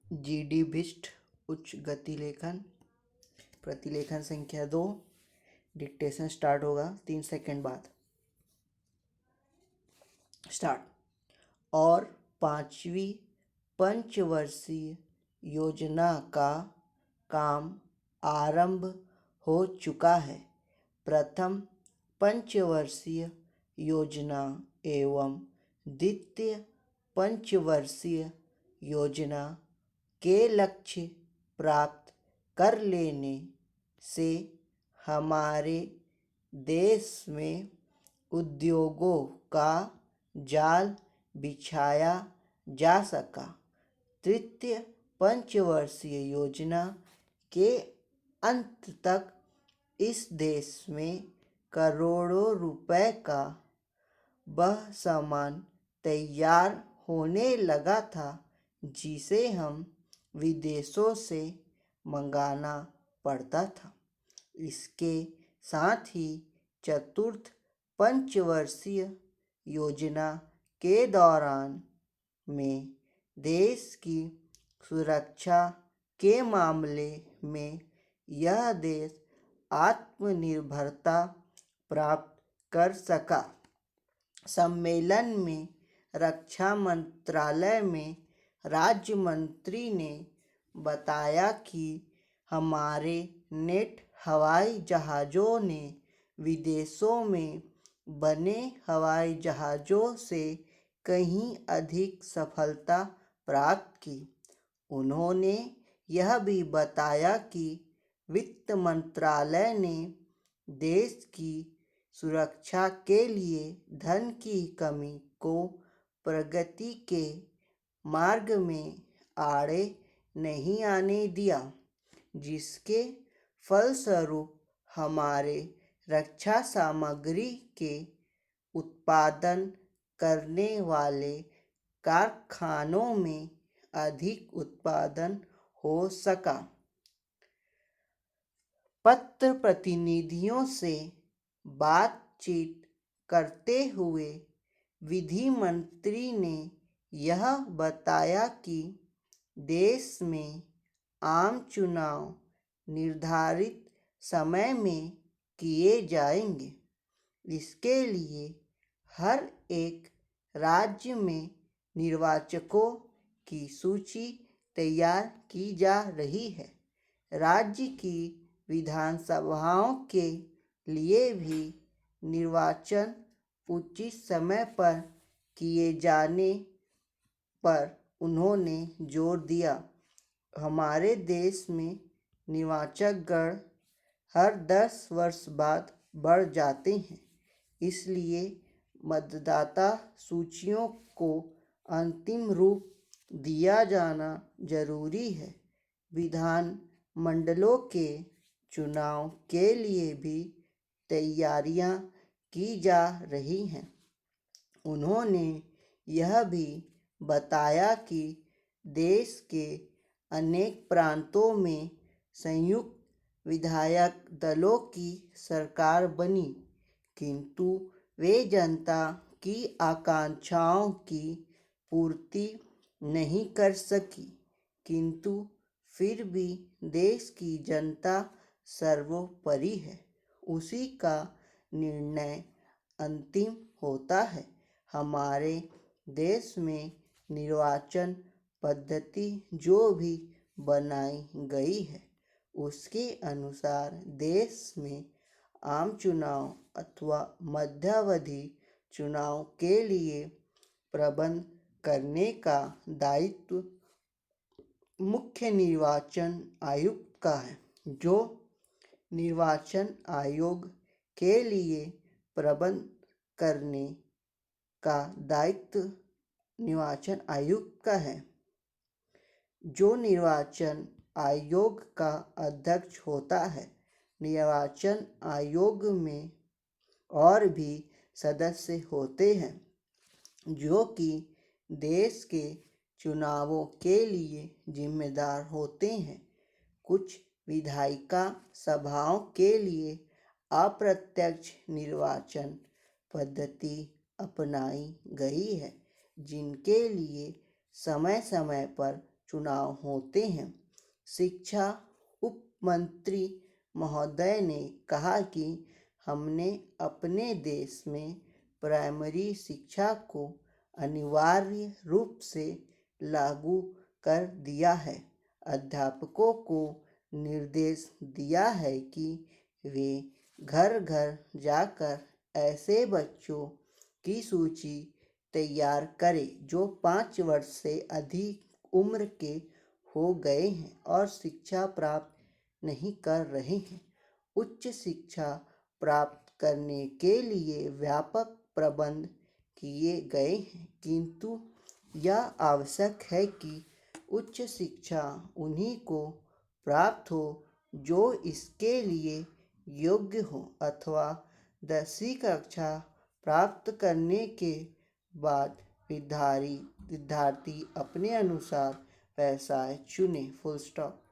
GD Bisht उच्च गति लेखन, प्रतिलेखन संख्या 2। डिक्टेशन स्टार्ट होगा 3 सेकंड बाद। स्टार्ट। और 5वीं पंचवर्षीय योजना का काम आरंभ हो चुका है। प्रथम पंचवर्षीय योजना एवं द्वितीय पंचवर्षीय योजना के लक्ष्य प्राप्त कर लेने से हमारे देश में उद्योगों का जाल बिछाया जा सका। तृतीय पंचवर्षीय योजना के अंत तक इस देश में करोड़ों रुपए का वह सामान तैयार होने लगा था जिसे हम विदेशों से मंगाना पड़ता था। इसके साथ ही चतुर्थ पंचवर्षीय योजना के दौरान में देश की सुरक्षा के मामले में यह देश आत्मनिर्भरता प्राप्त कर सका। सम्मेलन में रक्षा मंत्रालय में राज्य मंत्री ने बताया कि हमारे नेट हवाई जहाज़ों ने विदेशों में बने हवाई जहाज़ों से कहीं अधिक सफलता प्राप्त की। उन्होंने यह भी बताया कि वित्त मंत्रालय ने देश की सुरक्षा के लिए धन की कमी को प्रगति के मार्ग में आड़े नहीं आने दिया, जिसके फलस्वरूप हमारे रक्षा सामग्री के उत्पादन करने वाले कारखानों में अधिक उत्पादन हो सका। पत्र प्रतिनिधियों से बातचीत करते हुए विधि मंत्री ने यह बताया कि देश में आम चुनाव निर्धारित समय में किए जाएंगे। इसके लिए हर एक राज्य में निर्वाचकों की सूची तैयार की जा रही है। राज्य की विधानसभाओं के लिए भी निर्वाचन उचित समय पर किए जाने पर उन्होंने जोर दिया। हमारे देश में निर्वाचक गण हर 10 वर्ष बाद बढ़ जाते हैं, इसलिए मतदाता सूचियों को अंतिम रूप दिया जाना जरूरी है। विधान मंडलों के चुनाव के लिए भी तैयारियां की जा रही हैं। उन्होंने यह भी बताया कि देश के अनेक प्रांतों में संयुक्त विधायक दलों की सरकार बनी, किंतु वे जनता की आकांक्षाओं की पूर्ति नहीं कर सकी। किंतु फिर भी देश की जनता सर्वोपरि है, उसी का निर्णय अंतिम होता है। हमारे देश में निर्वाचन पद्धति जो भी बनाई गई है उसके अनुसार देश में आम चुनाव अथवा मध्यावधि चुनाव के लिए प्रबंध करने का दायित्व मुख्य निर्वाचन आयुक्त का है। जो निर्वाचन आयोग के लिए प्रबंध करने का दायित्व निर्वाचन आयुक्त का है। जो निर्वाचन आयोग का अध्यक्ष होता है। निर्वाचन आयोग में और भी सदस्य होते हैं जो कि देश के चुनावों के लिए जिम्मेदार होते हैं। कुछ विधायिका सभाओं के लिए अप्रत्यक्ष निर्वाचन पद्धति अपनाई गई है, जिनके लिए समय समय पर चुनाव होते हैं। शिक्षा उप मंत्री महोदय ने कहा कि हमने अपने देश में प्राइमरी शिक्षा को अनिवार्य रूप से लागू कर दिया है। अध्यापकों को निर्देश दिया है कि वे घर घर जाकर ऐसे बच्चों की सूची तैयार करें जो 5 वर्ष से अधिक उम्र के हो गए हैं और शिक्षा प्राप्त नहीं कर रहे हैं। उच्च शिक्षा प्राप्त करने के लिए व्यापक प्रबंध किए गए हैं, किंतु यह आवश्यक है कि उच्च शिक्षा उन्हीं को प्राप्त हो जो इसके लिए योग्य हो अथवा 10वीं कक्षा प्राप्त करने के बाद विद्यार्थी अपने अनुसार व्यवसाय चुने। Full stop.